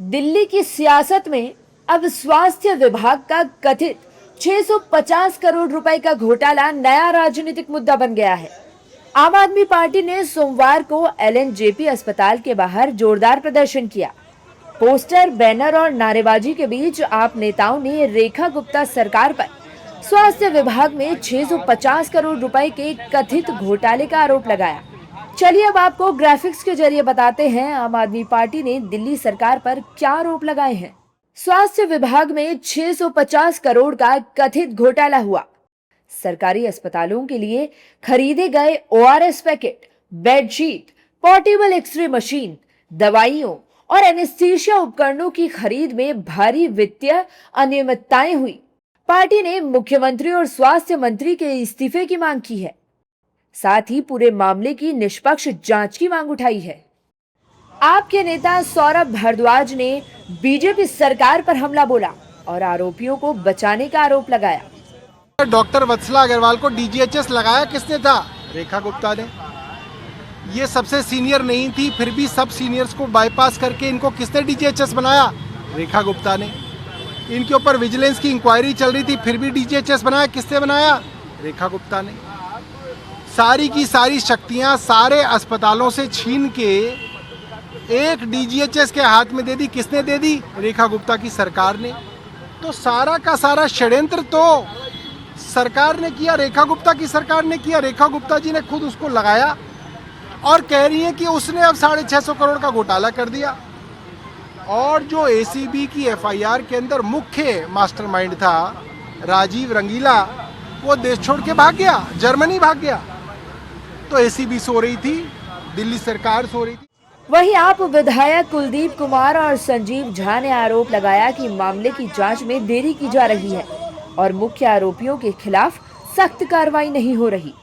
दिल्ली की सियासत में अब स्वास्थ्य विभाग का कथित 650 करोड़ रुपए का घोटाला नया राजनीतिक मुद्दा बन गया है। आम आदमी पार्टी ने सोमवार को एलएनजेपी अस्पताल के बाहर जोरदार प्रदर्शन किया। पोस्टर, बैनर और नारेबाजी के बीच आप नेताओं ने रेखा गुप्ता सरकार पर स्वास्थ्य विभाग में 650 करोड़ रुपए के कथित घोटाले का आरोप लगाया। चलिए अब आपको ग्राफिक्स के जरिए बताते हैं आम आदमी पार्टी ने दिल्ली सरकार पर क्या आरोप लगाए हैं। स्वास्थ्य विभाग में 650 करोड़ का कथित घोटाला हुआ। सरकारी अस्पतालों के लिए खरीदे गए ORS packet, bedsheet, portable x-ray machine, दवाइयों और एनेस्थीसिया उपकरणों की खरीद में भारी वित्तीय अनियमितताएं हुई। पार्टी ने मुख्यमंत्री और स्वास्थ्य मंत्री के इस्तीफे की मांग की है। साथ ही पूरे मामले की निष्पक्ष जांच की मांग उठाई है। आपके नेता सौरभ भारद्वाज ने बीजेपी सरकार पर हमला बोला और आरोपियों को बचाने का आरोप लगाया। डॉक्टर वत्सला अग्रवाल को डीजीएचएस लगाया किसने था? रेखा गुप्ता ने। ये सबसे सीनियर नहीं थी, फिर भी सब सीनियर्स को बाईपास करके इनको किसने डीजीएचएस बनाया? रेखा गुप्ता ने। इनके ऊपर विजिलेंस की इंक्वायरी चल रही थी, फिर भी डीजीएचएस बनाया किसने बनाया? रेखा गुप्ता ने। सारी की सारी शक्तियां सारे अस्पतालों से छीन के एक डीजीएचएस के हाथ में दे दी। किसने दे दी? रेखा गुप्ता की सरकार ने। तो सारा का सारा षड्यंत्र तो सरकार ने किया, रेखा गुप्ता की सरकार ने किया। रेखा गुप्ता जी ने खुद उसको लगाया और कह रही है कि उसने अब 650 करोड़ का घोटाला कर दिया। और जो एसीबी की एफआईआर के अंदर मुख्य मास्टरमाइंड था राजीव रंगीला, वो देश छोड़ के भाग गया, जर्मनी भाग गया। तो एसीबी सो रही थी, दिल्ली सरकार सो रही थी। वहीं आप विधायक कुलदीप कुमार और संजीव झा ने आरोप लगाया कि मामले की जांच में देरी की जा रही है और मुख्य आरोपियों के खिलाफ सख्त कार्रवाई नहीं हो रही।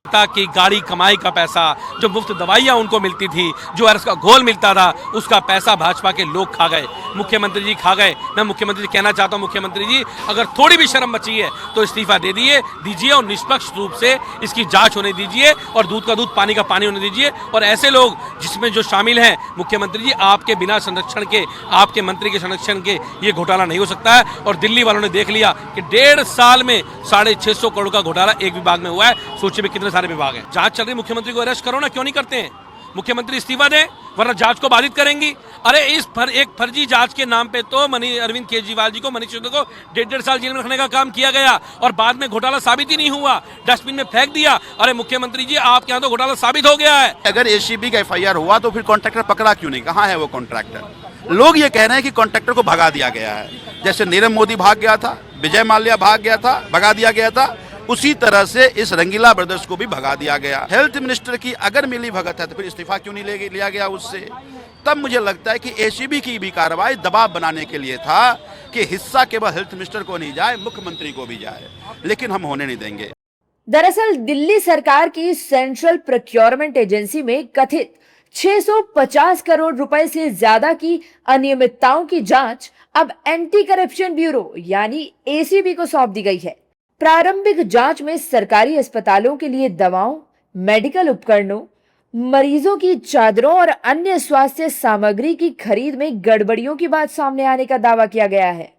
की गाड़ी कमाई का पैसा, जो मुफ्त दवाइयां उनको मिलती थी, जो अरस का घोल मिलता था, उसका पैसा भाजपा के लोग खा गए, मुख्यमंत्री जी खा गए। मैं मुख्यमंत्री जी कहना चाहता हूं, मुख्यमंत्री जी अगर थोड़ी भी शर्म बची है तो इस्तीफा दे दीजिए और निष्पक्ष रूप से इसकी जांच होने दीजिए और दूध का दूध पानी का पानी होने दीजिए। और ऐसे लोग जिसमें जो शामिल हैं, मुख्यमंत्री जी आपके बिना संरक्षण के, आपके मंत्री के संरक्षण के ये घोटाला नहीं हो सकता है। और दिल्ली वालों ने देख लिया कि 1.5 साल में 650 करोड़ का घोटाला एक विभाग में हुआ है। सोचिए में कितने सारे विभाग हैं। जांच चल रही, मुख्यमंत्री को अरेस्ट करो ना, क्यों नहीं करते हैं? मुख्यमंत्री इस्तीफा दें वरना जांच को बाधित करेंगी। अरे एक फर्जी जांच के नाम पे तो अरविंद केजरीवाल जी को, मनीष सिसोदिया को 1.5 साल जेल में रखने का काम किया गया और बाद में घोटाला साबित ही नहीं हुआ, डस्टबिन में फेंक दिया। अरे मुख्यमंत्री जी आपके यहाँ तो घोटाला साबित हो गया है। अगर एसीबी का एफआईआर हुआ तो फिर कॉन्ट्रैक्टर पकड़ा क्यों नहीं? कहाँ है वो कॉन्ट्रैक्टर? लोग ये कह रहे हैं कि कॉन्ट्रैक्टर को भगा दिया गया है। जैसे नीरव मोदी भाग गया था, विजय माल्या भाग गया था, भगा दिया गया था, उसी तरह से इस रंगीला ब्रदर्स को भी भगा दिया गया। हेल्थ मिनिस्टर की अगर मिली भगत है तो फिर इस्तीफा क्यों नहीं लिया गया उससे? तब मुझे लगता है कि एसीबी की भी कार्रवाई दबाव बनाने के लिए था कि हिस्सा केवल हेल्थ मिनिस्टर को नहीं जाए, मुख्यमंत्री को भी जाए, लेकिन हम होने नहीं देंगे। दरअसल दिल्ली सरकार की सेंट्रल प्रोक्योरमेंट एजेंसी में कथित 650 करोड़ रुपए से ज्यादा की अनियमितताओं की जांच अब एंटी करप्शन ब्यूरो यानी एसीबी को सौंप दी गई है। प्रारंभिक जांच में सरकारी अस्पतालों के लिए दवाओं, मेडिकल उपकरणों, मरीजों की चादरों और अन्य स्वास्थ्य सामग्री की खरीद में गड़बड़ियों की बात सामने आने का दावा किया गया है।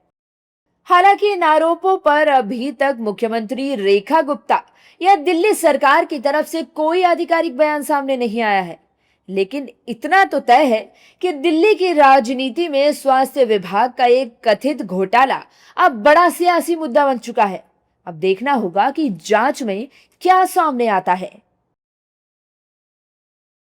हालांकि इन आरोपों पर अभी तक मुख्यमंत्री रेखा गुप्ता या दिल्ली सरकार की तरफ से कोई आधिकारिक बयान सामने नहीं आया है। लेकिन इतना तो तय है कि दिल्ली की राजनीति में स्वास्थ्य विभाग का एक कथित घोटाला अब बड़ा सियासी मुद्दा बन चुका है। अब देखना होगा कि जांच में क्या सामने आता है।